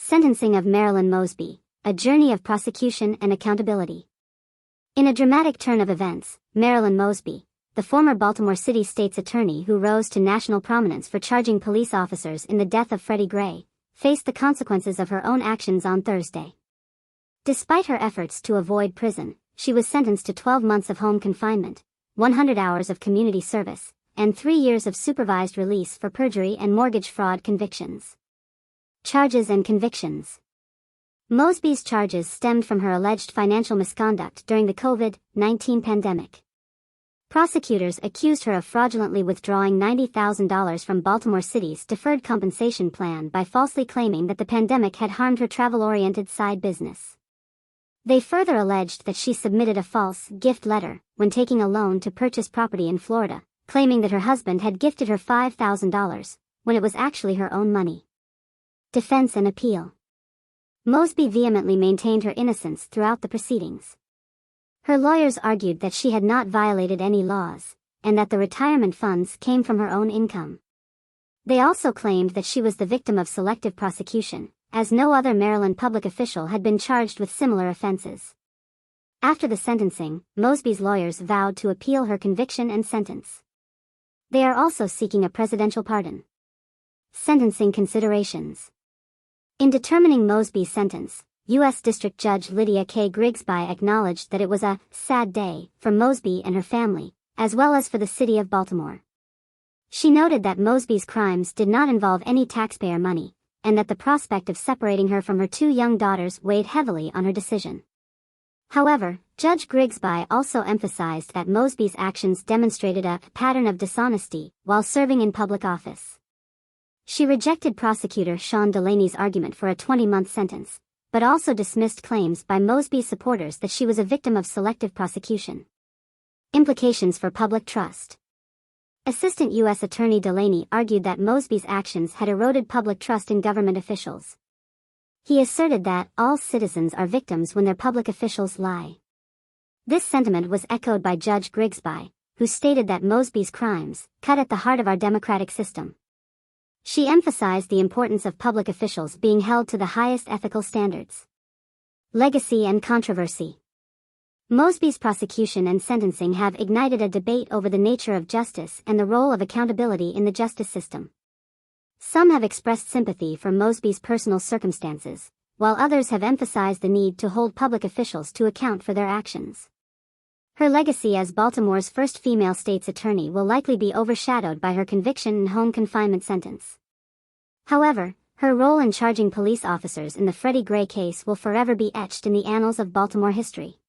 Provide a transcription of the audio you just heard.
Sentencing of Marilyn Mosby, a journey of prosecution and accountability. In a dramatic turn of events, Marilyn Mosby, the former Baltimore City State's attorney who rose to national prominence for charging police officers in the death of Freddie Gray, faced the consequences of her own actions on Thursday. Despite her efforts to avoid prison, she was sentenced to 12 months of home confinement, 100 hours of community service, and 3 years of supervised release for perjury and mortgage fraud convictions. Charges and convictions. Mosby's charges stemmed from her alleged financial misconduct during the COVID-19 pandemic. Prosecutors accused her of fraudulently withdrawing $90,000 from Baltimore City's deferred compensation plan by falsely claiming that the pandemic had harmed her travel-oriented side business. They further alleged that she submitted a false gift letter when taking a loan to purchase property in Florida, claiming that her husband had gifted her $5,000 when it was actually her own money. Defense and appeal. Mosby vehemently maintained her innocence throughout the proceedings. Her lawyers argued that she had not violated any laws, and that the retirement funds came from her own income. They also claimed that she was the victim of selective prosecution, as no other Maryland public official had been charged with similar offenses. After the sentencing, Mosby's lawyers vowed to appeal her conviction and sentence. They are also seeking a presidential pardon. Sentencing considerations. In determining Mosby's sentence, U.S. District Judge Lydia K. Grigsby acknowledged that it was a sad day for Mosby and her family, as well as for the city of Baltimore. She noted that Mosby's crimes did not involve any taxpayer money, and that the prospect of separating her from her 2 young daughters weighed heavily on her decision. However, Judge Grigsby also emphasized that Mosby's actions demonstrated a pattern of dishonesty while serving in public office. She rejected prosecutor Sean Delaney's argument for a 20-month sentence, but also dismissed claims by Mosby's supporters that she was a victim of selective prosecution. Implications for public trust. Assistant U.S. Attorney Delaney argued that Mosby's actions had eroded public trust in government officials. He asserted that all citizens are victims when their public officials lie. This sentiment was echoed by Judge Grigsby, who stated that Mosby's crimes cut at the heart of our democratic system. She emphasized the importance of public officials being held to the highest ethical standards. Legacy and controversy. Mosby's prosecution and sentencing have ignited a debate over the nature of justice and the role of accountability in the justice system. Some have expressed sympathy for Mosby's personal circumstances, while others have emphasized the need to hold public officials to account for their actions. Her legacy as Baltimore's first female state's attorney will likely be overshadowed by her conviction and home confinement sentence. However, her role in charging police officers in the Freddie Gray case will forever be etched in the annals of Baltimore history.